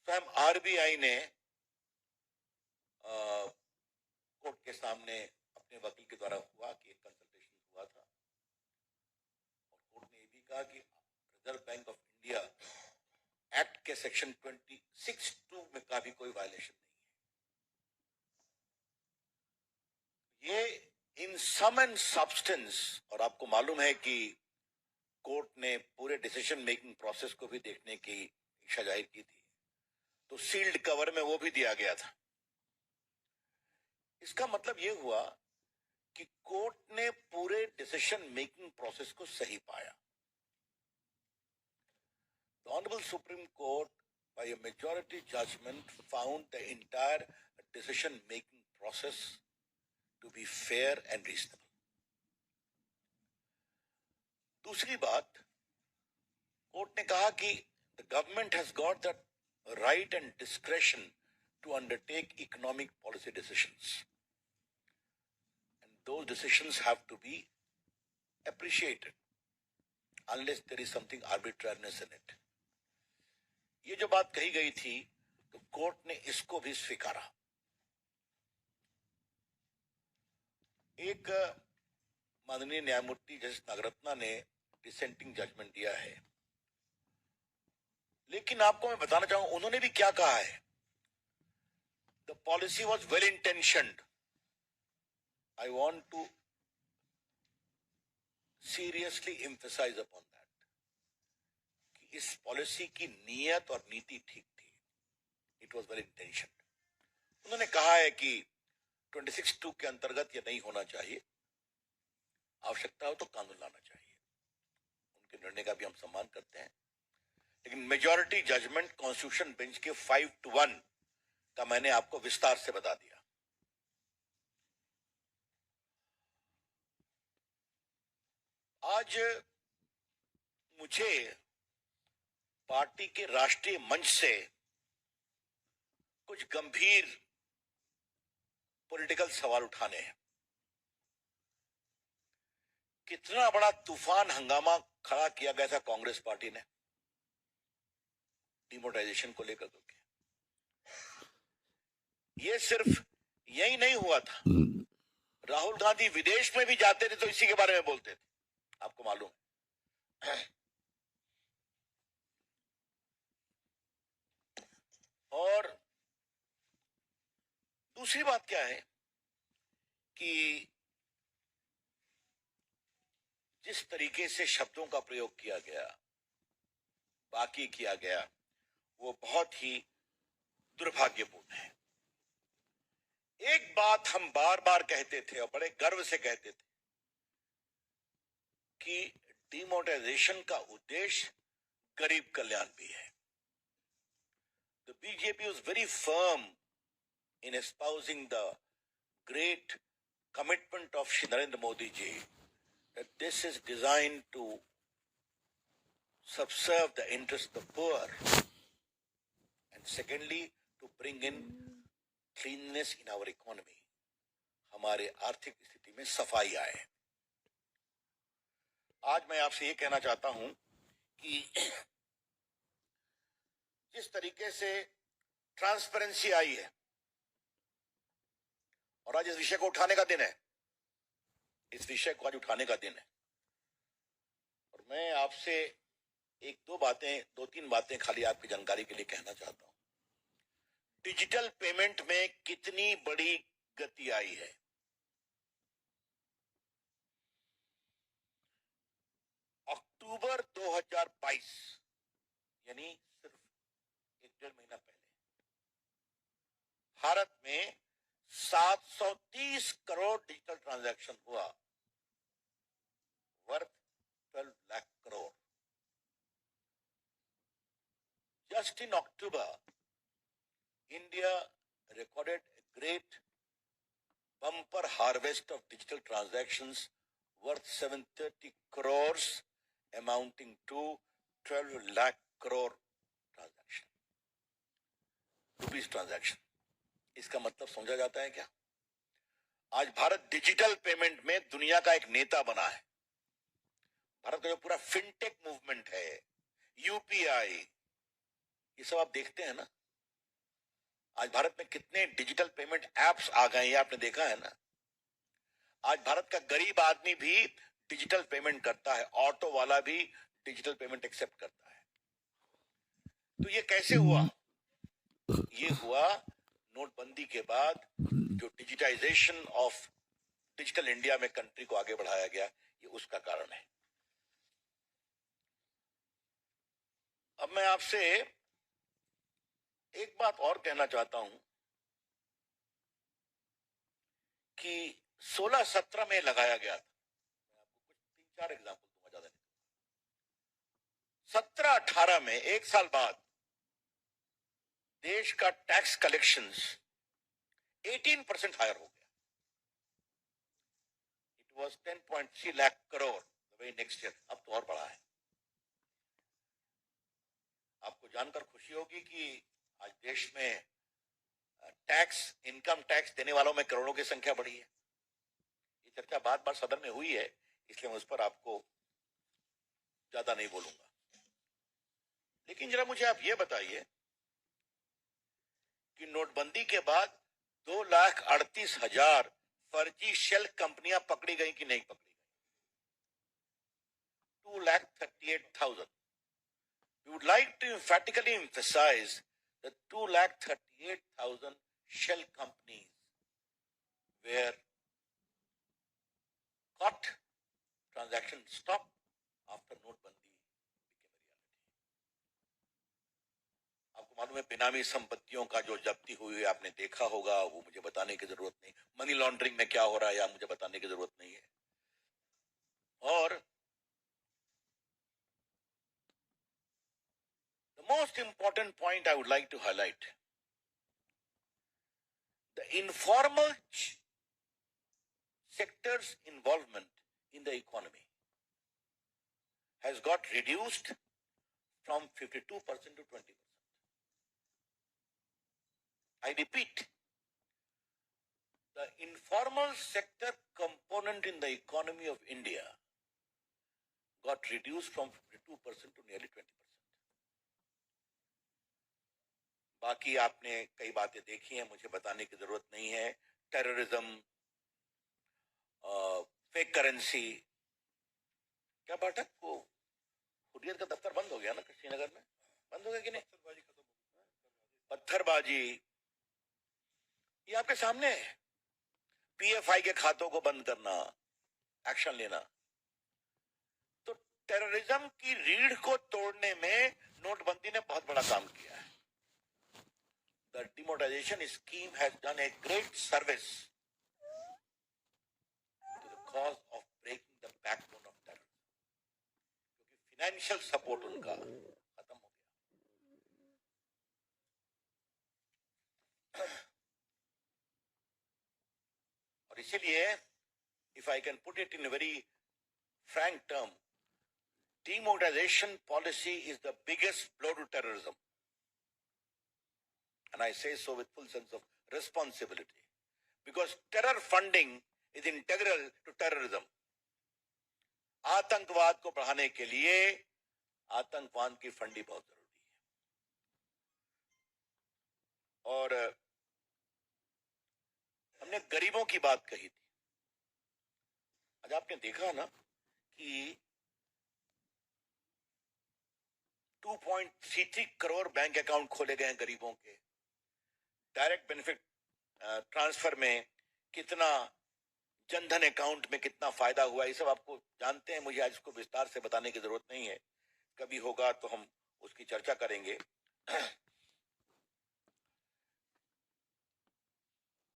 स्वयं आरबीआई ने कोर्ट के सामने अपने वकील के द्वारा हुआ कि एक कंसल्टेशन हुआ था और कोर्ट ने ये भी कहा कि reserve bank of India act के सेक्शन 26(2) में का भी कोई वायलेशन नहीं है। ये इन सम एंड सब्सटेंस, और आपको मालूम है कि कोर्ट ने पूरे डिसीजन मेकिंग प्रोसेस को भी देखने की इच्छा जाहिर की थी, तो सील्ड कवर में वो भी दिया गया था। इसका मतलब ये हुआ कि कोर्ट ने पूरे डिसीजन मेकिंग प्रोसेस को सही पाया। The Honorable Supreme Court, by a majority judgment, found the entire decision making process to be fair and reasonable. दूसरी बात, कोर्ट ने कहा कि the government has got the right and discretion to undertake economic policy decisions, and those decisions have to be appreciated unless there is something arbitrariness in it. ये जो बात कही गई थी, तो कोर्ट ने इसको भी स्वीकारा। एक माननीय न्यायमूर्ति जस्टिस नागरत्ना ने डिसेंटिंग जजमेंट दिया है, लेकिन आपको मैं बताना चाहूंगा उन्होंने भी क्या कहा है। The policy was well intentioned. I want to seriously emphasise upon that कि इस पॉलिसी की नीयत और नीति ठीक थी। It was well intentioned. उन्होंने कहा है कि 26(2) के अंतर्गत यह नहीं होना चाहिए, आवश्यकता हो तो कानून लाना चाहिए। उनके निर्णय का भी हम सम्मान करते हैं, लेकिन मेजॉरिटी जजमेंट कॉन्स्टिट्यूशन बेंच के 5-1 का मैंने आपको विस्तार से बता दिया। आज मुझे पार्टी के राष्ट्रीय मंच से कुछ गंभीर पॉलिटिकल सवाल उठाने हैं। कितना बड़ा तूफान हंगामा खड़ा किया गया था कांग्रेस पार्टी ने डिमोनेटाइजेशन को लेकर के। ये सिर्फ यही नहीं हुआ था, राहुल गांधी विदेश में भी जाते थे तो इसी के बारे में बोलते थे, आपको मालूम है। और दूसरी बात क्या है कि जिस तरीके से शब्दों का प्रयोग किया गया, बाकी किया गया, वो बहुत ही दुर्भाग्यपूर्ण है। एक बात हम बार बार कहते थे और बड़े गर्व से कहते थे कि डिमोनेटाइजेशन का उद्देश्य गरीब कल्याण भी है। The BJP was very firm in espousing the great commitment of Shri Narendra Modi ji that this is designed to subserve the interests of the poor, and secondly to bring in cleanliness in our economy, हमारे आर्थिक स्थिति में सफाई आए। आज मैं आपसे ये कहना चाहता हूं कि जिस तरीके से ट्रांसपेरेंसी आई है, और आज इस विषय को उठाने का दिन है, इस विषय को आज उठाने का दिन है, और मैं आपसे दो तीन बातें खाली आपकी जानकारी के लिए कहना चाहता हूं। डिजिटल पेमेंट में कितनी बड़ी गति आई है। अक्टूबर 2022 यानी सिर्फ 1-1.5 महीना पहले भारत में 730 करोड़ डिजिटल ट्रांजैक्शन हुआ, worth 12 lakh crore. Just in October, India recorded a great bumper harvest of digital transactions worth 730 crores, amounting to 12 lakh crore transaction. Rupees transaction. इसका मतलब समझा जाता है क्या? आज भारत डिजिटल पेमेंट में दुनिया का एक नेता बना है। भारत का जो पूरा फिनटेक मूवमेंट है, यूपीआई, ये सब आप देखते हैं ना, आज भारत में कितने डिजिटल पेमेंट एप्स आ गए हैं, आपने देखा है ना। आज भारत का गरीब आदमी भी डिजिटल पेमेंट करता है, ऑटो वाला भी डिजिटल पेमेंट एक्सेप्ट करता है। तो ये कैसे हुआ? ये हुआ नोटबंदी के बाद, जो डिजिटाइजेशन ऑफ डिजिटल इंडिया में कंट्री को आगे बढ़ाया गया, ये उसका कारण है। अब मैं आपसे एक बात और कहना चाहता हूं कि 16-17 में लगाया गया था। मैं आपको कुछ 3-4 एग्जाम्पल दूंगा, ज्यादा नहीं। 17-18 में, एक साल बाद, देश का टैक्स कलेक्शंस 18% हायर हो गया। It was 10.3 lakh crore the next year. अब तो और बढ़ा है। आपको जानकर खुशी होगी कि आज देश में टैक्स, इनकम टैक्स देने वालों में करोड़ों की संख्या बढ़ी है। ये चर्चा बार बार सदन में हुई है, इसलिए मैं उस पर आपको ज्यादा नहीं बोलूंगा। लेकिन जरा मुझे आप ये बताइए कि नोटबंदी के बाद 2,38,000 फर्जी शेल कंपनियां पकड़ी गई कि नहीं पकड़ी गई? 2,38,000। We would like to emphatically emphasize that 2,38,000 shell companies were caught, transaction stopped after notebandi became a reality. आपको मालूम है, बेनामी संपत्तियों का जो जब्ती हुई है, आपने देखा होगा, वो मुझे बताने की जरूरत नहीं। मनी लॉन्ड्रिंग में क्या हो रहा है, या मुझे बताने की जरूरत नहीं है। और the most important point I would like to highlight, the informal sector's involvement in the economy has got reduced from 52% to 20%. I repeat, the informal sector component in the economy of India got reduced from 52% to nearly 20%. बाकी आपने कई बातें देखी हैं, मुझे बताने की जरूरत नहीं है। टेररिज्म, फेक करेंसी, क्या पाठक को हुर्रियत का दफ्तर बंद हो गया ना श्रीनगर में? बंद हो गया कि नहीं? पत्थरबाजी, ये आपके सामने है। पीएफआई के खातों को बंद करना, एक्शन लेना। तो टेररिज्म की रीढ़ को तोड़ने में नोटबंदी ने बहुत बड़ा काम किया है। The demonetization scheme has done a great service to the cause of breaking the backbone of terrorism. क्योंकि फाइनेंशियल सपोर्ट उनका खत्म हो गया। और इसीलिए, if I can put it in a very frank term, demonetization policy is the biggest blow to terrorism. And I say so with full sense of responsibility. Because terror funding is integral to terrorism. आतंकवाद को बढ़ाने के लिए आतंकवाद की funding बहुत जरूरी है। और हमने गरीबों की बात कही थी। आज आपने देखा ना कि 2.33 करोड़ बैंक अकाउंट खोले गए हैं गरीबों के। डायरेक्ट बेनिफिट ट्रांसफर में कितना, जनधन अकाउंट में कितना फायदा हुआ, ये सब आपको जानते हैं। मुझे आज इसको विस्तार से बताने की जरूरत नहीं है, कभी होगा तो हम उसकी चर्चा करेंगे।